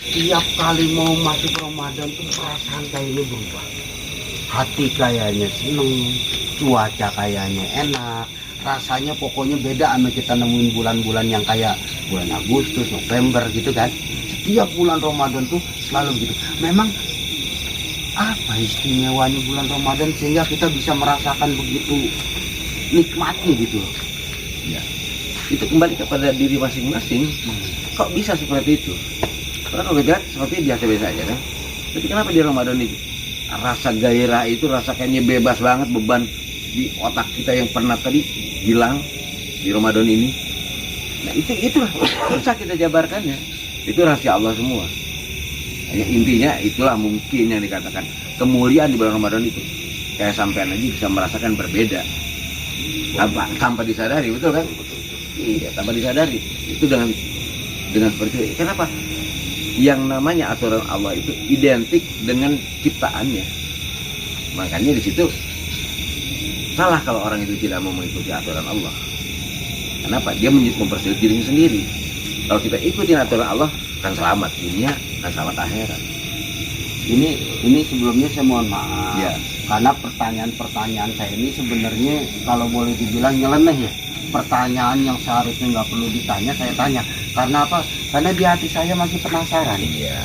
Tiap kali mau masuk Ramadan tuh perasaan kayaknya berubah. Hati kayaknya seneng, cuaca kayaknya enak, rasanya pokoknya beda sama kita nemuin bulan-bulan yang kayak bulan Agustus, November gitu kan. Setiap bulan Ramadan tuh selalu begitu. Memang apa istimewanya bulan Ramadan sehingga kita bisa merasakan begitu nikmatnya gitu. Ya, itu kembali kepada diri masing-masing. Kok bisa seperti itu? Karena kalau kita seperti biasa-biasa aja kan. Tapi kenapa di Ramadan itu rasa gairah itu, rasa kayaknya bebas banget, beban di otak kita yang pernah tadi hilang di Ramadan ini. Nah itulah susah kita jabarkannya. Itu rahasia Allah semua. Hanya intinya itulah mungkin yang dikatakan kemuliaan di bulan Ramadan itu. Kayak sampean aja bisa merasakan berbeda tanpa disadari, betul kan? Iya, tanpa disadari. Itu dengan seperti itu. Kenapa? Yang namanya aturan Allah itu identik dengan ciptaannya. Makanya di situ salah kalau orang itu tidak mau mengikuti aturan Allah. Kenapa? Dia mempersulit dirinya sendiri. Kalau kita ikutin aturan Allah, akan selamat dunia dan selamat akhirat. Ini sebelumnya saya mohon maaf. Ya. Karena pertanyaan-pertanyaan saya ini sebenarnya kalau boleh dibilang nyeleneh ya. Pertanyaan yang seharusnya nggak perlu ditanya, saya tanya. Karena apa? Karena di hati saya masih penasaran. Iya.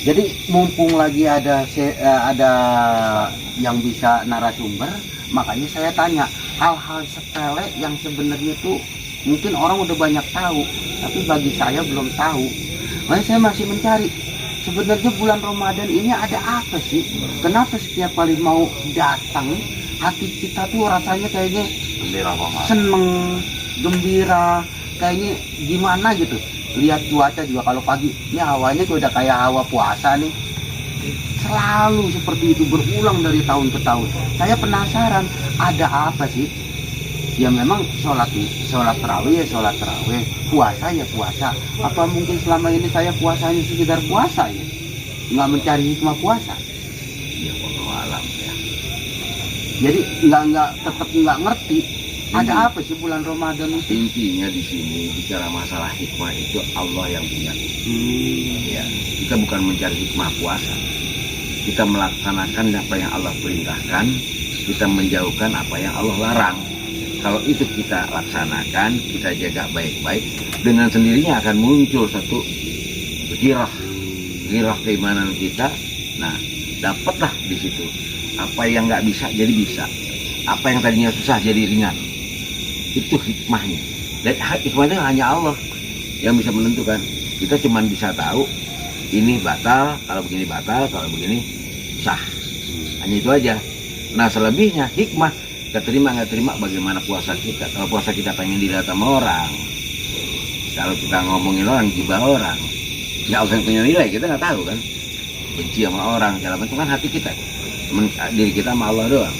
Jadi mumpung lagi ada yang bisa narasumber, makanya saya tanya hal-hal sepele yang sebenarnya tuh mungkin orang udah banyak tahu, tapi bagi saya belum tahu. Makanya saya masih mencari. Sebenarnya bulan Ramadan ini ada apa sih? Kenapa setiap kali mau datang hati kita tuh rasanya kayaknya seneng, gembira, kayaknya gimana gitu. Lihat cuaca juga kalau pagi, ini hawanya tuh udah kayak hawa puasa nih. Selalu seperti itu berulang dari tahun ke tahun. Saya penasaran ada apa sih? Ya memang sholat tarawih ya sholat tarawih, puasa ya puasa. Apa mungkin selama ini saya puasanya sekedar puasa ya, nggak mencari hikmah puasa? Ya wallahu alam ya. Jadi tetap nggak ngerti ada apa sih bulan Ramadan itu? Intinya di sini bicara masalah hikmah itu Allah yang punya. Ya, kita bukan mencari hikmah puasa. Kita melaksanakan apa yang Allah perintahkan, kita menjauhkan apa yang Allah larang. Kalau itu kita laksanakan, kita jaga baik-baik, dengan sendirinya akan muncul satu girah keimanan kita. Nah, dapatlah di situ apa yang nggak bisa jadi bisa, apa yang tadinya susah jadi ringan. Itu hikmahnya. Dan hikmahnya hanya Allah yang bisa menentukan. Kita cuma bisa tahu ini batal, kalau begini batal, kalau begini sah. Hanya itu aja. Nah, selebihnya hikmah, kita terima nggak terima bagaimana puasa kita. Kalau puasa kita pengen dilihat sama orang, kalau kita ngomongin orang, gibah orang, nggak usah punya nilai, kita nggak tahu kan. Benci sama orang, segala macam kan hati kita, diri kita sama Allah doang.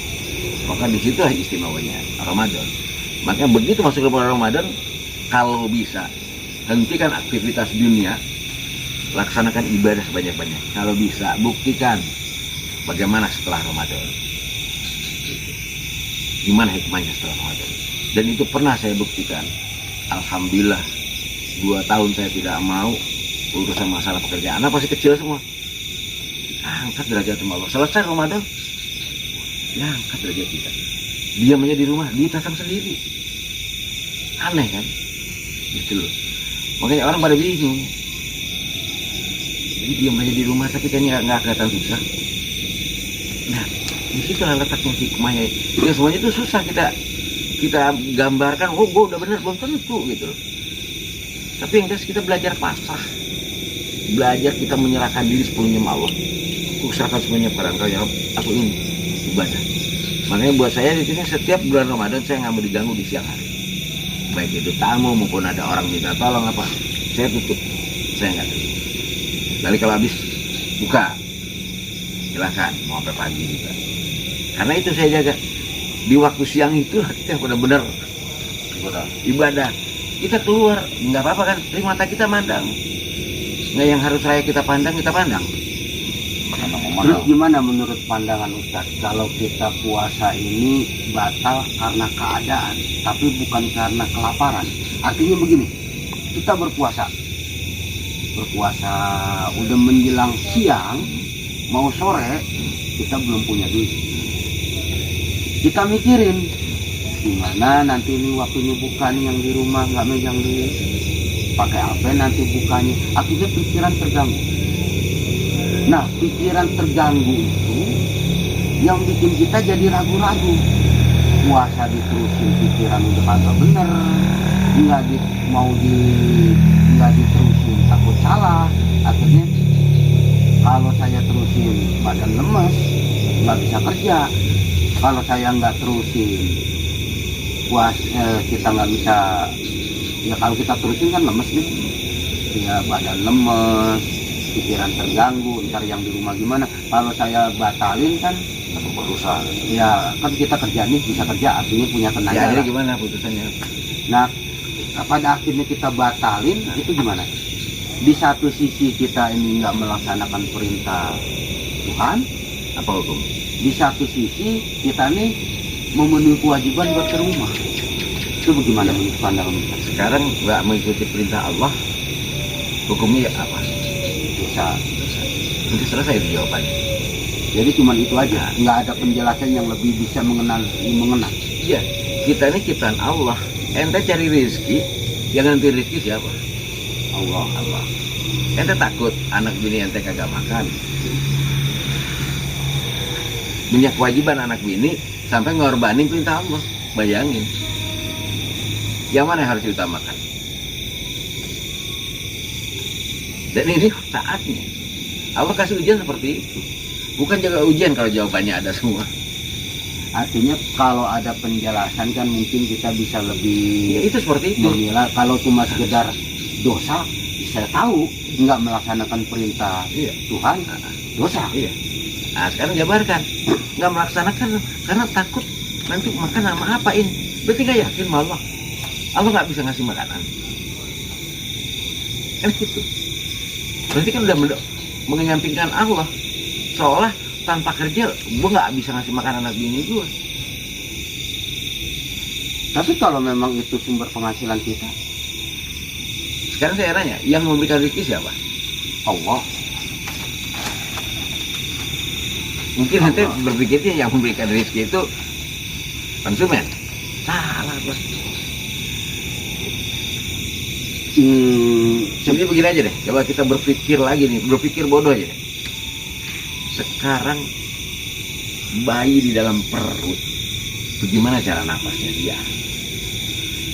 Maka disitulah istimewanya Ramadan. Maka begitu masuk ke bulan Ramadan, kalau bisa hentikan aktivitas dunia, laksanakan ibadah sebanyak-banyak. Kalau bisa buktikan bagaimana setelah Ramadan, gimana hikmahnya setelah Ramadan. Dan itu pernah saya buktikan. Alhamdulillah 2 tahun saya tidak mau urusan masalah pekerjaan, anak masih kecil semua, angkat derajat sama Allah. Selesai Ramadan, ya angkat derajat kita. Diam aja di rumah, duit datang sendiri. Aneh kan? Gitu loh. Makanya orang pada bingung. Jadi diam aja di rumah tapi kayaknya nggak kelihatan susah. Nah, di situ letaknya hikmahnya. Ya semuanya itu susah kita gambarkan. Oh, gue udah bener, belum tentu gitu loh. Tapi yang jelas kita belajar pasrah, belajar kita menyerahkan diri sepenuhnya sama Allah. Aku serahkan semuanya pada Engkau ya Rabb. Aku ingin ibadah. Makanya buat saya di sini setiap bulan Ramadan saya nggak mau diganggu di siang hari. Baik itu tamu maupun ada orang minta tolong apa, saya tutup, saya nggak terima. Kali kalau habis buka, silakan mau sampai pagi juga. Karena itu saya jaga. Di waktu siang itulah kita benar-benar ibadah. Kita keluar, nggak apa-apa kan, terima mata kita mandang. Nggak yang harus saya kita pandang, kita pandang. Terus gimana menurut pandangan Ustaz, kalau kita puasa ini batal karena keadaan, tapi bukan karena kelaparan? Artinya begini, kita berpuasa, berpuasa udah menjelang siang mau sore kita belum punya duit, kita mikirin gimana nanti ini waktunya buka nih, yang di rumah nggak megang duit, pakai apa nanti bukanya, akhirnya pikiran terganggu. Nah, pikiran terganggu itu yang bikin kita jadi ragu-ragu. Puasa diterusin pikiran udah kagak bener, nggak diterusin takut salah. Akhirnya kalau saya terusin badan lemes, nggak bisa kerja. Kalau saya nggak terusin kita nggak bisa, ya kalau kita terusin kan lemes nih, ya badan lemes, pikiran terganggu, ntar yang di rumah gimana. Kalau saya batalin kan Aku berusaha. ya kan kita kerja nih, bisa kerja, artinya punya tenaga. Ya akhirnya gimana putusannya? Nah, pada akhirnya kita batalin, itu gimana? Di satu sisi kita ini nggak melaksanakan perintah Tuhan, Apa hukum? di satu sisi kita nih memenuhi kewajiban buat ke rumah. Itu bagaimana menurut pandangan Ustaz? Sekarang nggak mengikuti perintah Allah, hukumnya ya apa? Bisa. Nanti selesai itu jawabannya. Jadi cuma itu aja, nggak ada penjelasan yang lebih bisa mengena. Iya, kita ini ciptaan Allah. Ente cari rezeki, yang nanti rezeki siapa? Allah. Ente takut anak bini ente kagak makan. Punya kewajiban anak bini sampai ngorbanin perintah Allah. Bayangin. Yang mana yang harus diutamakan? Dan ini taatnya. Allah kasih ujian seperti itu. Bukan juga ujian kalau jawabannya ada semua. Artinya kalau ada penjelasan kan mungkin kita bisa Ya lebih itu seperti itu. memilah. Kalau cuma sekedar dosa, saya tahu nggak melaksanakan perintah Iya. Tuhan, dosa. Iya. Nah sekarang jabarkan. Nggak melaksanakan karena takut nanti makan sama apa ini. Berarti nggak yakin sama Allah. Allah nggak bisa ngasih makanan. Kan gitu. Berarti kan udah mengenyampingkan Allah. Seolah tanpa kerja gue nggak bisa ngasih makan anak bini gue. Tapi kalau memang itu sumber penghasilan kita, Sekarang saya nanya, yang memberikan rezeki siapa? Allah. Mungkin nanti berpikirnya yang memberikan rezeki itu konsumen. Salah bos. Jadi begini aja deh, coba kita berpikir lagi nih, berpikir bodoh aja deh. Sekarang bayi di dalam perut, bagaimana cara nafasnya dia?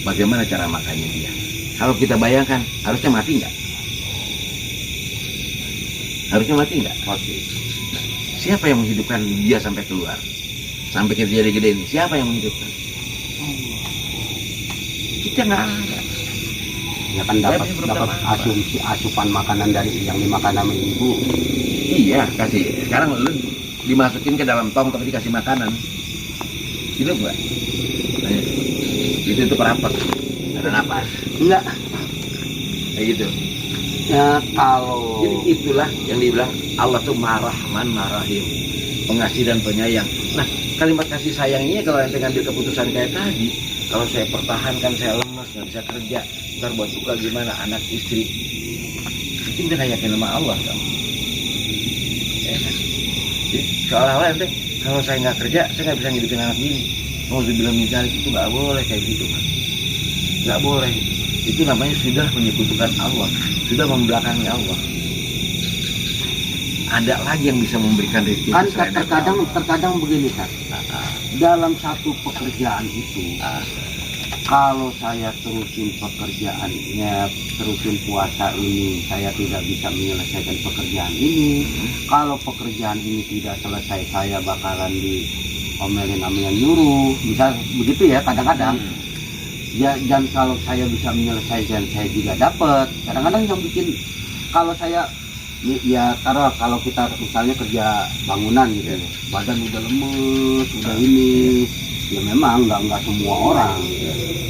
Bagaimana cara makannya dia? Kalau kita bayangkan, harusnya mati nggak? Harusnya mati nggak? Oke. Nah, siapa yang menghidupkan dia sampai keluar? Sampai kita jadi gede ini, siapa yang menghidupkan? Kita nggak ada. Ya kan dapat asupan makanan dari yang dimakan sama ibu. Iya, kasih. Sekarang lu dimasukin ke dalam tong tapi dikasih makanan. Hidup nggak? Nah, itu perapat. Ada napas. Enggak. Kayak gitu. Ya kalau Jadi itulah yang dibilang Allah tuh Maha Rahman, Maha Rahim, pengasih dan penyayang. Nah, kalimat kasih sayangnya kalau ente ngambil keputusan kayak tadi, kalau saya pertahankan, saya lemas, nggak bisa kerja, ntar buat buka gimana, anak istri, itu udah nggak yakin sama Allah kamu. Ya kan? Jadi seolah-olah ente kalau saya nggak kerja, saya nggak bisa ngidupin anak ini. Mau dibilang minta itu nggak boleh kayak gitu kan? Nggak boleh. Itu namanya sudah menyekutukan Allah, sudah membelakangi Allah. Ada lagi yang bisa memberikan rezeki kan selain dari Allah. terkadang begini kan, dalam satu pekerjaan itu, kalau saya terusin pekerjaannya, terusin puasa ini, saya tidak bisa menyelesaikan pekerjaan ini. Kalau pekerjaan ini tidak selesai, saya bakalan diomelin sama yang nyuruh. Bisa begitu ya kadang-kadang. Ya, dan kalau saya bisa menyelesaikan, saya juga dapat. Kadang-kadang yang bikin, kalau saya ya kalau kita misalnya kerja bangunan gitu, badan udah lemes, udah ini, ya memang nggak semua orang,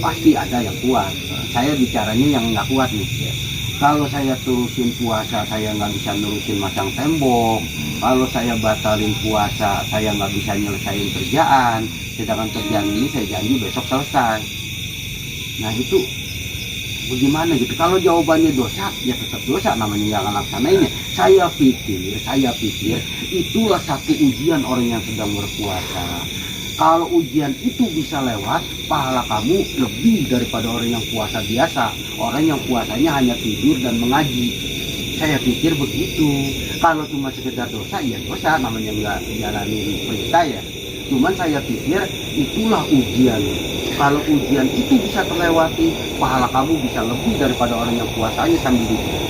pasti ada yang kuat. Saya bicaranya yang nggak kuat nih. Kalau saya terusin puasa, saya nggak bisa nerusin masang tembok. Kalau saya batalin puasa, saya nggak bisa nyelesain kerjaan. Sedangkan kerjaan ini saya janji besok selesai. Nah itu bagaimana gitu. Kalau jawabannya dosa, ya tetap dosa, namanya nggak akan laksanainnya. Saya pikir itulah satu ujian orang yang sedang berpuasa. Kalau ujian itu bisa lewat, pahala kamu lebih daripada orang yang puasa biasa. Orang yang puasanya hanya tidur dan mengaji. Saya pikir begitu. Kalau cuma sekedar dosa, ya dosa, namanya nggak jalanin perintah ya. Cuman saya pikir itulah ujian. Kalau ujian itu bisa terlewati, pahala kamu bisa lebih daripada orang yang puasanya sambil tidur.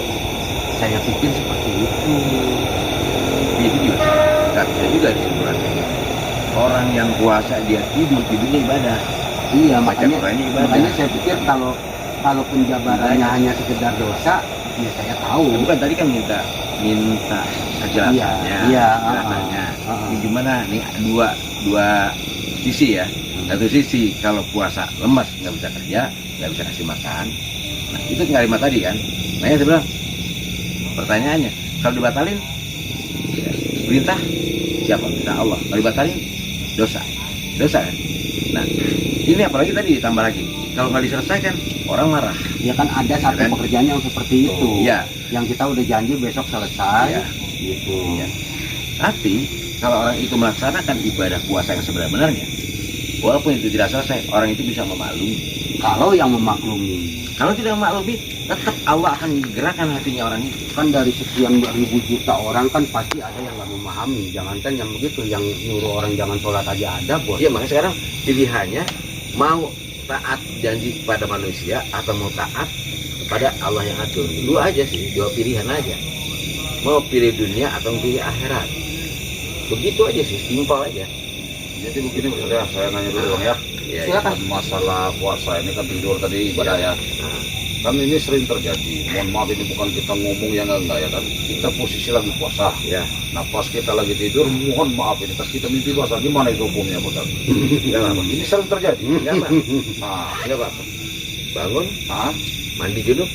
Saya pikir seperti itu. Itu juga nggak bisa juga kesimpulannya. Orang yang puasa dia tidurnya ibadah. Iya, Baca Qur'annya ibadah. makanya saya pikir kalau penjabarannya hanya sekedar dosa, ya saya tahu. Ya, bukan tadi kan minta kejelasannya. Iya, Kejelasannya. Ini gimana nih dua sisi ya. Satu sisi kalau puasa lemas nggak bisa kerja, nggak bisa kasih makan. Nah itu kalimat tadi kan. Makanya saya bilang pertanyaannya kalau dibatalin ya, perintah siapa? Perintah Allah. Kalau dibatalin dosa kan. Nah ini apalagi tadi ditambah lagi kalau nggak diselesaikan orang marah. Ya kan ada satu kan? pekerjaan yang seperti itu. Iya. Yang kita udah janji besok selesai. Iya. Gitu. Iya. Tapi kalau orang itu melaksanakan ibadah puasa yang sebenarnya, walaupun itu tidak selesai, orang itu bisa memaklumi. Kalau yang memaklumi. Kalau tidak memaklumi, tetap Allah akan menggerakkan hatinya orang itu. Kan dari sekian ribu juta orang kan pasti ada yang nggak memahami. Jangankan yang begitu, yang nyuruh orang jangan sholat aja ada, bos. Iya, makanya sekarang pilihannya mau taat janji kepada manusia atau mau taat kepada Allah yang atur. Dua aja sih, dua pilihan aja. Mau pilih dunia atau pilih akhirat. Begitu aja sih, simpel aja. Jadi begini saya nanya dulu Bang ya. Ya, Silakan. Masalah puasa ini kan tidur tadi ibadah ya. Kan ini sering terjadi. Mohon maaf ini bukan kita ngomong yang enggak ya kan. Kita posisi lagi puasa. ya. Nah pas kita lagi tidur, mohon maaf ini pas kita mimpi basah gimana itu hukumnya Bang? Enggak apa-apa. Ini sering terjadi. Enggak apa. Nah, Enggak apa-apa. Bangun, mandi junub,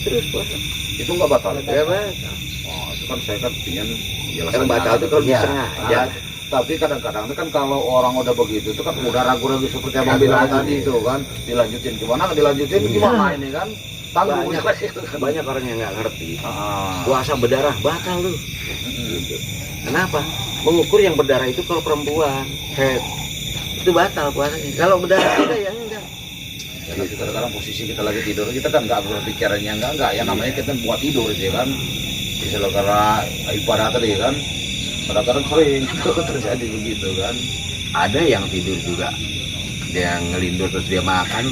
terus puasa. itu enggak batal. Enggak batal. Oh, itu kan saya kan ingin Yang batal itu kalau Ya. disengaja. Tapi kadang-kadang kan kalau orang udah begitu itu kan udah ragu-ragu seperti yang bilang tadi itu kan dilanjutin gimana gimana ini kan tanggung Banyak orang yang nggak ngerti. Ah. Puasa berdarah batal lu. Gitu. Kenapa? Mengukur yang berdarah itu kalau perempuan, head itu batal puasanya. Kalau berdarah tidak ya enggak. Ya, tapi kadang-kadang posisi kita lagi tidur kita kan nggak berpikirannya enggak ya namanya kita buat tidur sih kan istilah karena ibadah tadi kan kadang-kadang sering terjadi begitu kan. Ada yang tidur juga, dia ngelindur terus dia makan,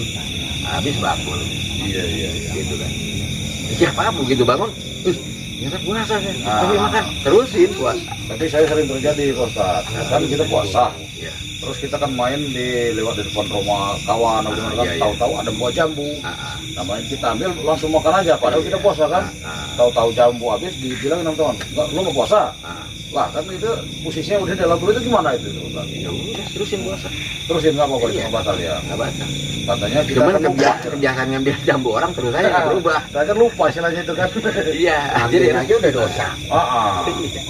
habis bakul, Iya. gitu kan. Siapa begitu bangun, ternyata puasa saya, tapi Ah. makan, terusin puasa. Tapi saya sering terjadi Pak Ustaz. Kan kita puasa Ya. terus kita kan main lewat di depan rumah kawan atau gimana kan iya. tahu-tahu ada buah jambu. Ah, Namanya kita ambil langsung makan aja padahal kita puasa kan. Tahu-tahu jambu habis dibilang sama teman, "Enggak, lu mau puasa?" Lah kan itu posisinya udah dalam perut itu gimana itu Ustaz? Ya udah, terusin puasa, Terusin nggak apa-apa Iya. itu batal ya. nggak batal. Katanya kita Cuman kan lupa. kebiasaan ngambil jambu orang terus aja nggak berubah. Saya kan lupa istilahnya itu kan. Iya, Ngambil aja udah dosa. Ah.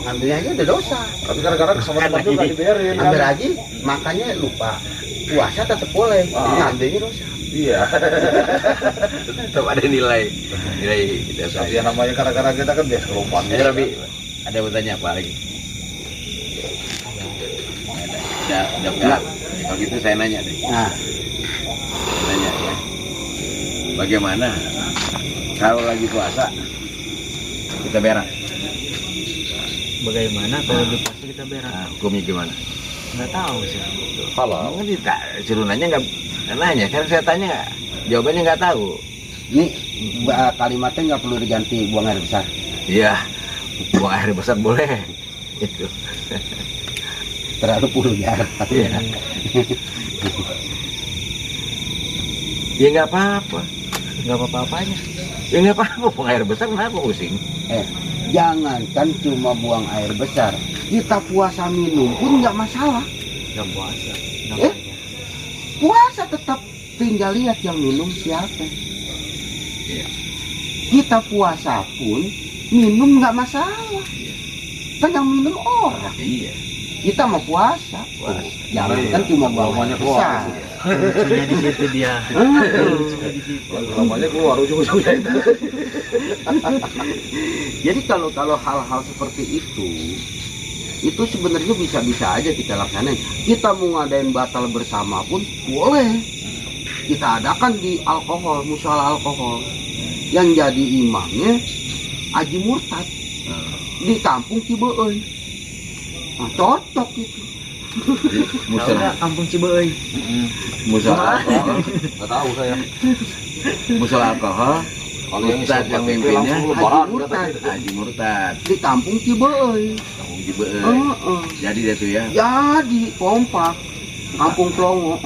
Ngambilnya aja udah dosa. Tapi kadang-kadang sama teman juga nggak dibiarin kan. Ambil aja, makannya lupa. Puasa tetap boleh. Ngambilnya dosa. Iya. Tetap ada nilai dosa. Tapi yang namanya kadang-kadang kita kan biasa kelupaan. Robi, ada bertanya apa lagi? Udah enggak? Kalau gitu saya nanya deh. Nah, Nanya ya. Bagaimana kalau lagi puasa kita berak? Bagaimana kalau di puasa kita berak? Nah, hukumnya gimana? Nggak tahu sih. Halal. Mungkin tidak, suruh nanya nggak nanya. Karena saya tanya jawabannya nggak tahu. ini kalimatnya nggak perlu diganti buang air besar. Iya, buang air besar boleh. Itu. Terlalu vulgar. Iya. Ya nggak apa-apa. Nggak apa-apanya. Ya nggak apa-apa. Buang air besar kenapa pusing? Jangankan cuma buang air besar, kita puasa minum pun nggak masalah. Nggak puasa. Eh? Puasa tetap, tinggal lihat yang minum siapa. Iya. Kita puasa pun minum nggak masalah. Kan yang minum orang. Iya. Kita mau puasa. Puasa. Jangankan cuma buang air Buangnya keluar. besar. Lucunya di situ dia. Lucunya di situ. Lamanya keluar ujung-ujungnya itu. Jadi kalau hal-hal seperti itu sebenarnya bisa-bisa aja kita laksanain. Kita mau ngadain batal bersama pun boleh. Kita adakan di alkohol, musyawarah alkohol. Yang jadi imamnya Haji Murtad di kampung Cibeui. Nah, cocok itu. Tahu Musalah nggak kampung Cibeui? Nggak tahu saya. musalah alkohol. Kalau yang Ustadz yang mimpinnya Haji lebaran Murtad Haji Murtad. di kampung Cibeui. Kampung Cibeui. Heeh. Jadi dia tuh ya. Jadi kompak kampung Plongo.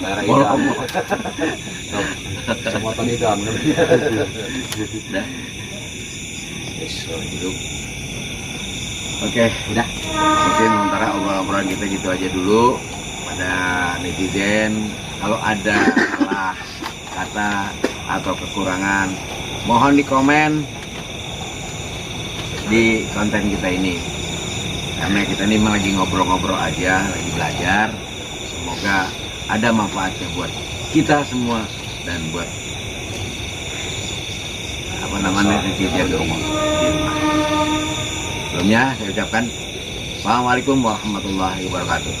daerah Bolong. Idan. Kecamatan Idan. Dah. Yes, hidup. Oke, udah. Mungkin sementara obrolan kita gitu aja dulu. Pada netizen, kalau ada salah kata atau kekurangan, mohon di komen di konten kita ini. Karena kita ini memang lagi ngobrol-ngobrol aja, lagi belajar. Semoga ada manfaatnya buat kita semua dan buat apa namanya netizen di rumah. Sebelumnya saya ucapkan Assalamualaikum warahmatullahi wabarakatuh.